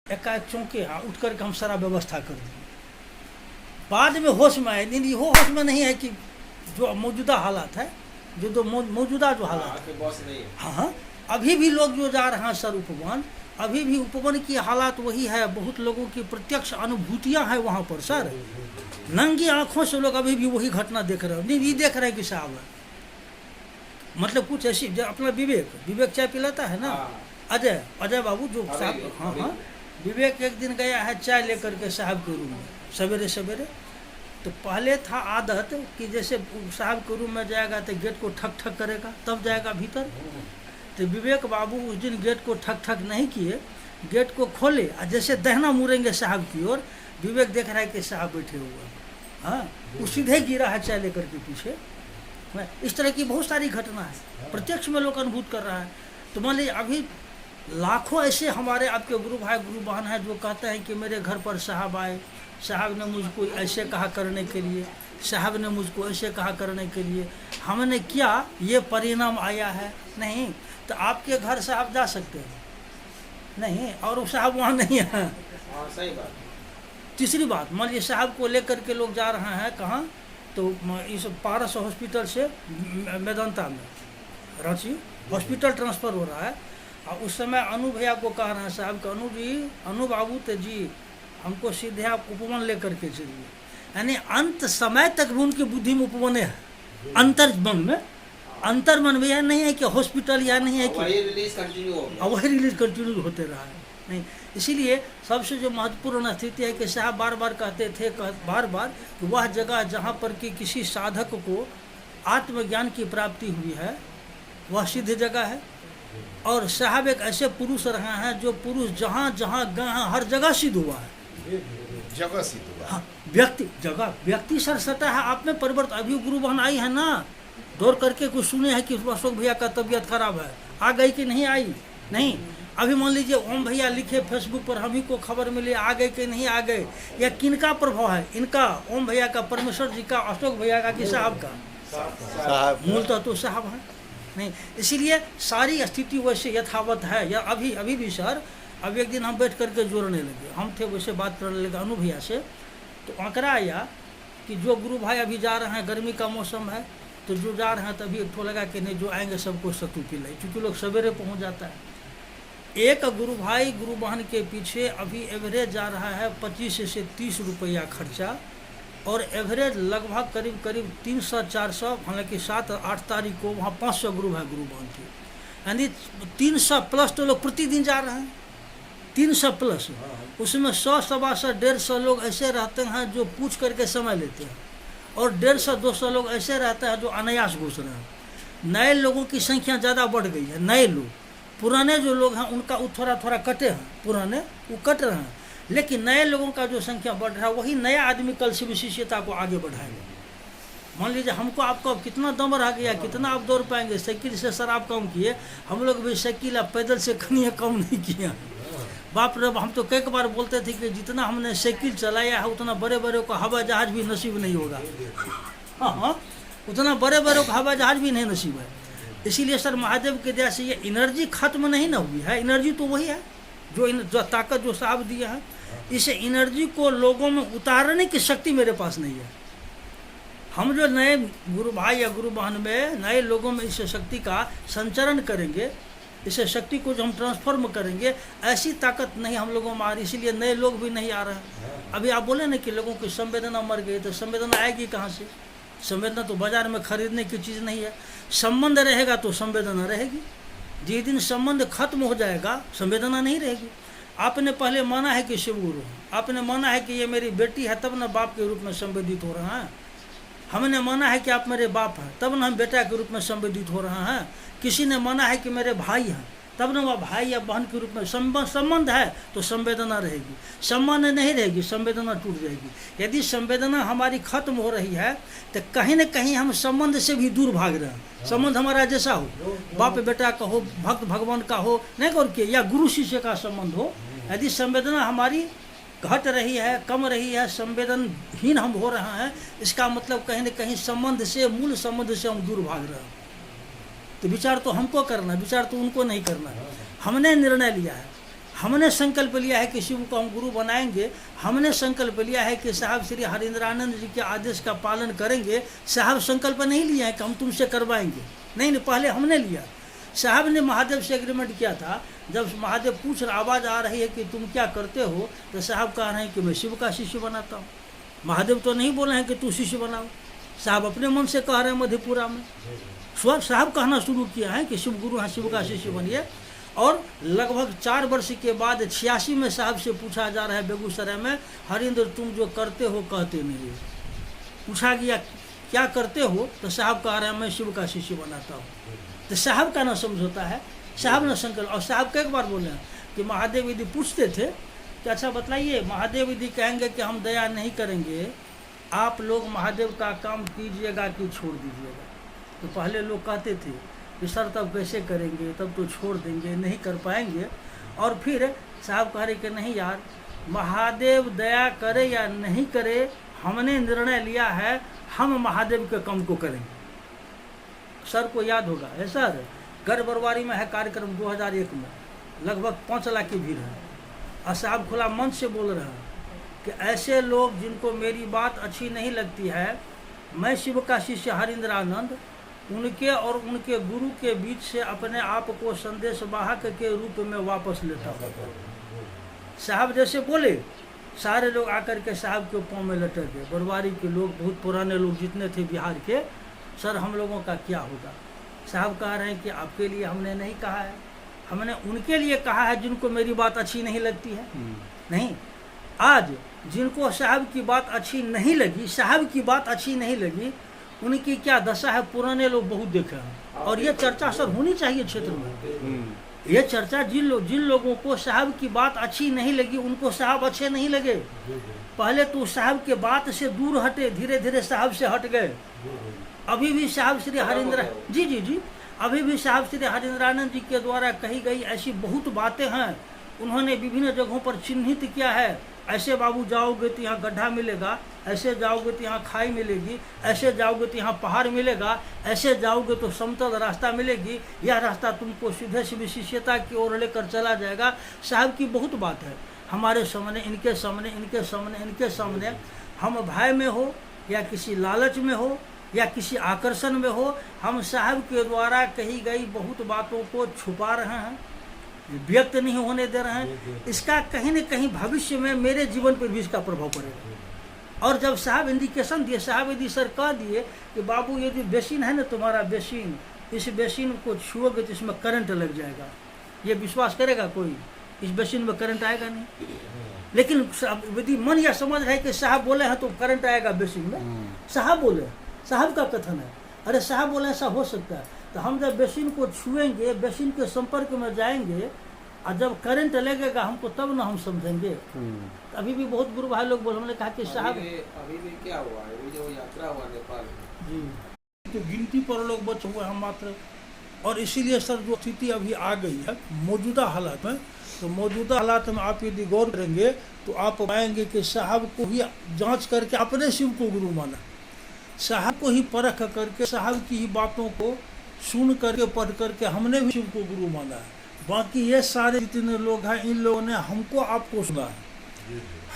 एकाएक चौंके, हाँ, उठ करके हम सारा व्यवस्था कर दिए। बाद में होश में आए, नहीं वो होश में नहीं है कि जो मौजूदा हालात है, जो मौजूदा जो हालात है, हाँ, अभी भी लोग जो जा रहे हैं सर उपवन, अभी भी उपवन की हालात वही है। बहुत लोगों की प्रत्यक्ष अनुभूतियां हैं वहाँ पर सर, नंगी आंखों से लोग अभी भी वही घटना देख रहे हैं। नहीं, ये देख रहे हैं कि साहब मतलब कुछ ऐसी, अपना विवेक चाय पिलाता है ना, अजय बाबू जो साहब, हाँ, विवेक एक दिन गया है चाय लेकर के साहब के रूम में सवेरे सवेरे। तो पहले था आदत कि जैसे साहब के रूम में जाएगा तो गेट को ठक ठक करेगा तब जाएगा भीतर। तो विवेक बाबू उस दिन गेट को ठक ठक नहीं किए, गेट को खोले और जैसे दहना मुड़ेंगे साहब की ओर, विवेक देख रहा है कि साहब बैठे हुए हैं, हाँ, वो सीधे गिरा है चाय लेकर के पीछे। इस तरह की बहुत सारी घटना है, प्रत्यक्ष में लोग अनुभूत कर रहा है। तो मान लीजिए अभी लाखों ऐसे हमारे आपके गुरु भाई गुरु बहन हैं जो कहते हैं कि मेरे घर पर साहब आए, साहब ने मुझको ऐसे कहा करने के लिए, साहब ने मुझको ऐसे कहा करने के लिए, हमने क्या ये परिणाम आया है। नहीं, तो आपके घर साहब जा सकते हैं नहीं, और वो साहब वहाँ नहीं है। सही बात। तीसरी बात, मान लीजिए साहब को लेकर के लोग जा रहे हैं कहाँ, तो इस पारस हॉस्पिटल से मेदांता में रांची हॉस्पिटल ट्रांसफ़र हो रहा है, और उस समय अनु भैया को कह रहे हैं साहब का, अनु जी, अनु बाबू तो जी हमको सीधे आप उपवन लेकर के चलिए। यानी अंत समय तक भी उनकी बुद्धि में उपवने है, अंतर मन में यह नहीं है कि हॉस्पिटल, या नहीं है कि वही रिलीज कंटिन्यू होते रहा है। नहीं, इसीलिए सबसे जो महत्वपूर्ण स्थिति है कि साहब बार बार कहते थे बार बार कि वह जगह जहाँ पर कि किसी साधक को आत्मज्ञान की प्राप्ति हुई है वह सिद्ध जगह है। और साहब एक ऐसे पुरुष रहे हैं जो पुरुष जहाँ जहाँ गए हैं हर जगह सिद्ध हुआ है, जगह सिद्ध हुआ। हाँ, व्यक्ति सर सटा है आप में परिवर्तन। अभी गुरु बहन आई है ना, दौड़ करके कुछ सुने हैं कि अशोक भैया का तबीयत खराब है, आ गई कि नहीं आई? नहीं। अभी मान लीजिए ओम भैया लिखे फेसबुक पर, हम ही को खबर मिली, आ गए कि नहीं आ गए, या किनका प्रभाव है, इनका ओम भैया का, परमेश्वर जी का, अशोक भैया का, कि साहब का? मूलतः तो साहब है। नहीं, इसीलिए सारी स्थिति वैसे यथावत है। या अभी भी सर, अब एक दिन हम बैठ करके जोड़ने लगे, हम थे वैसे बात करने लगे अनु भैया से, तो आंकड़ा आया कि जो गुरु भाई अभी जा रहे हैं, गर्मी का मौसम है, तो जो जा रहे हैं तभी एक ठो लगा कि नहीं जो आएंगे सबको सत्तू पिलाई, क्योंकि लोग सवेरे पहुंच जाता है। एक गुरु भाई गुरु बहन के पीछे अभी एवरेज जा रहा है 25 से 30 रुपया खर्चा, और एवरेज लगभग करीब 300-400, हालांकि 7-8 तारीख को वहाँ 500 गुरु भाई गुरु बहन थे, यानी 300 प्लस तो लोग प्रतिदिन जा रहे हैं, 300 प्लस। उसमें 100-125 लोग ऐसे रहते हैं जो पूछ करके समय लेते हैं, और 150-200 लोग ऐसे रहते हैं जो अनायास घुस रहे हैं। नए लोगों की संख्या ज़्यादा बढ़ गई है, नए लोग, पुराने जो लोग हैं उनका वो थोड़ा कटे हैं, पुराने वो कट रहे हैं, लेकिन नए लोगों का जो संख्या बढ़ रहा है वही नया आदमी कल से विशिष्टता को आगे बढ़ाएगा। मान लीजिए हमको आपको अब कितना दम रह गया, कितना आप दौड़ पाएंगे, साइकिल से सर आप कम किए, हम लोग भी साइकिल अब पैदल से कहीं कम नहीं किया। बाप रे, हम तो कई बार बोलते थे कि जितना हमने साइकिल चलाया है उतना बड़े बड़े को हवाई जहाज भी नसीब नहीं होगा। हाँ, उतना बड़े बड़े को हवाई जहाज भी नहीं नसीब है। इसीलिए सर महादेव के दया से ये एनर्जी खत्म नहीं ना हुई है, एनर्जी तो वही है जो ताकत जो साहब दिया है, इस एनर्जी को लोगों में उतारने की शक्ति मेरे पास नहीं है। हम जो नए गुरु भाई या गुरु बहन में नए लोगों में इस शक्ति का संचरण करेंगे, इस शक्ति को जो हम ट्रांसफॉर्म करेंगे, ऐसी ताकत नहीं हम लोगों में आ रही, इसीलिए नए लोग भी नहीं आ रहे हैं। अभी आप बोले ना कि लोगों की संवेदना मर गई, तो संवेदना आएगी कहाँ से? संवेदना तो बाजार में खरीदने की चीज़ नहीं है। संबंध रहेगा तो संवेदना रहेगी, जिस दिन संबंध खत्म हो जाएगा संवेदना नहीं रहेगी। आपने पहले माना है कि शिव गुरु, आपने माना है कि ये मेरी बेटी है, तब न बाप के रूप में संवेदित हो रहा है। हमने माना है कि आप मेरे बाप हैं, तब न हम बेटा के रूप में संवेदित हो रहे हैं। किसी ने माना है कि मेरे भाई हैं, तब न वह भाई या बहन के रूप में संबंध है तो संवेदना रहेगी। संबंध नहीं रहेगी, संवेदना टूट जाएगी। यदि संवेदना हमारी खत्म हो रही है तो कहीं न कहीं हम संबंध से भी दूर भाग रहे हैं। संबंध हमारा जैसा हो, बाप बेटा का हो, भक्त भगवान का हो, नहीं और के या गुरु शिष्य का संबंध हो, यदि संवेदना हमारी घट रही है, कम रही है, संवेदनहीन हम हो रहे हैं, इसका मतलब कहीं न कहीं संबंध से, मूल संबंध से हम दूर भाग रहे हैं। तो विचार तो हमको करना है, विचार तो उनको नहीं करना है। हमने निर्णय लिया है हमने संकल्प लिया है कि शिव को हम गुरु बनाएंगे, हमने संकल्प लिया है कि साहब श्री हरिंद्रानंद जी के आदेश का पालन करेंगे। साहब संकल्प नहीं लिया है कि हम तुमसे करवाएंगे, नहीं नहीं, पहले हमने लिया। साहब ने महादेव से एग्रीमेंट किया था। जब महादेव पूछ रहा, आवाज़ आ रही है कि तुम क्या करते हो, तो साहब कह रहे हैं कि मैं शिव का शिष्य बनाता हूँ। महादेव तो नहीं बोले हैं कि तू शिष्य बनाओ, साहब अपने मन से कह रहे हैं मधेपुरा में। साहब कहना शुरू किया है कि शिव गुरु हैं, शिव का शिष्य बनिए। और लगभग 4 वर्ष के बाद 86 में साहब से पूछा जा रहा है बेगूसराय में, हरिंद्र तुम जो करते हो कहते नहीं हो। पूछा गया क्या करते हो, तो साहब कह रहे हैं मैं शिव का शिष्य बनाता हूँ। तो साहब का ना समझौता है, साहब ने संकल्प। और साहब कई बार बोले हैं कि महादेव यदि पूछते थे कि अच्छा बतलाइए, महादेव यदि कहेंगे कि हम दया नहीं करेंगे, आप लोग महादेव का काम कीजिएगा कि छोड़ दीजिएगा। तो पहले लोग कहते थे कि सर तब कैसे करेंगे, तब तो छोड़ देंगे, नहीं कर पाएंगे। और फिर साहब कह रहे कि नहीं यार, महादेव दया करे या नहीं करे, हमने निर्णय लिया है, हम महादेव के काम को करेंगे। सर को याद होगा है सर, गढ़ बरवारी में है कार्यक्रम 2001 में, लगभग 5 लाख की भीड़ है। और साहब खुला मंच से बोल रहे हैं कि ऐसे लोग जिनको मेरी बात अच्छी नहीं लगती है, मैं शिव का शिष्य हरिंद्रानंद उनके और उनके गुरु के बीच से अपने आप को संदेशवाहक के रूप में वापस लेता हूँ। साहब जैसे बोले, सारे लोग आकर के साहब के पाँव में लटक गए। बरवारी के लोग, बहुत पुराने लोग जितने थे बिहार के, सर हम लोगों का क्या होगा। साहब कह रहे हैं कि आपके लिए हमने नहीं कहा है, हमने उनके लिए कहा है जिनको मेरी बात अच्छी नहीं लगती है। नहीं, आज जिनको साहब की बात अच्छी नहीं लगी, साहब की बात अच्छी नहीं लगी, उनकी क्या दशा है पुराने लोग बहुत देखे हैं। और ये चर्चा सर होनी चाहिए क्षेत्र में। ये चर्चा जिन लोगों को साहब की बात अच्छी नहीं लगी, उनको साहब अच्छे नहीं लगे। पहले तो साहब के बात से दूर हटे, धीरे धीरे साहब से हट गए। अभी भी साहब श्री हरिंद्र जी अभी भी साहब श्री हरिंद्रानंद जी के द्वारा कही गई ऐसी बहुत बातें हैं, उन्होंने विभिन्न जगहों पर चिन्हित किया है। ऐसे बाबू जाओगे तो यहाँ गड्ढा मिलेगा, ऐसे जाओगे तो यहाँ खाई मिलेगी, ऐसे जाओगे तो यहाँ पहाड़ मिलेगा, ऐसे जाओगे तो समतल रास्ता मिलेगी, यह रास्ता तुमको सीधे से विशिष्यता की ओर लेकर चला जाएगा। साहब की बहुत बात है हमारे सामने, इनके सामने, इनके सामने, इनके सामने। हम भय में हो या किसी लालच में हो या किसी आकर्षण में हो, हम साहब के द्वारा कही गई बहुत बातों को छुपा रहे हैं, व्यक्त नहीं होने दे रहे हैं। इसका कहीं न कहीं भविष्य में मेरे जीवन पर भी इसका प्रभाव पड़ेगा। और जब साहब इंडिकेशन दिए, साहब यदि सर कह दिए कि बाबू ये जो बेसिन है ना तुम्हारा बेसिन, इस बेसिन को छुओगे तो इसमें करंट लग जाएगा, ये विश्वास करेगा कोई? इस बेसिन में करंट आएगा नहीं। लेकिन यदि मन या समझ रहे कि साहब बोले हैं तो करंट आएगा बेसिन में, साहब बोले, साहब का कथन है, अरे साहब बोले ऐसा हो सकता है। तो हम जब बेसिन को छुएंगे, बेसिन के संपर्क में जाएंगे, और जब करंट लगेगा हमको, तब ना हम समझेंगे। अभी भी बहुत गुरु भाई लोग बोले, हमने कहा कि साहब अभी भी क्या हुआ है, वो जो यात्रा हुआ नेपाल जी, तो गिनती पर लोग बचे हुए हम मात्र। और इसीलिए सर जो स्थिति अभी आ गई है मौजूदा हालात में, तो मौजूदा हालात में आप यदि गौर करेंगे तो आप पाएंगे कि साहब को ही जांच करके अपने शिव को गुरु माना, साहब को ही परख करके, साहब की ही बातों को सुन करके, पढ़ करके हमने भी शिव को गुरु माना है। बाकी ये सारे जितने लोग हैं, इन लोगों ने हमको आपको सुना है।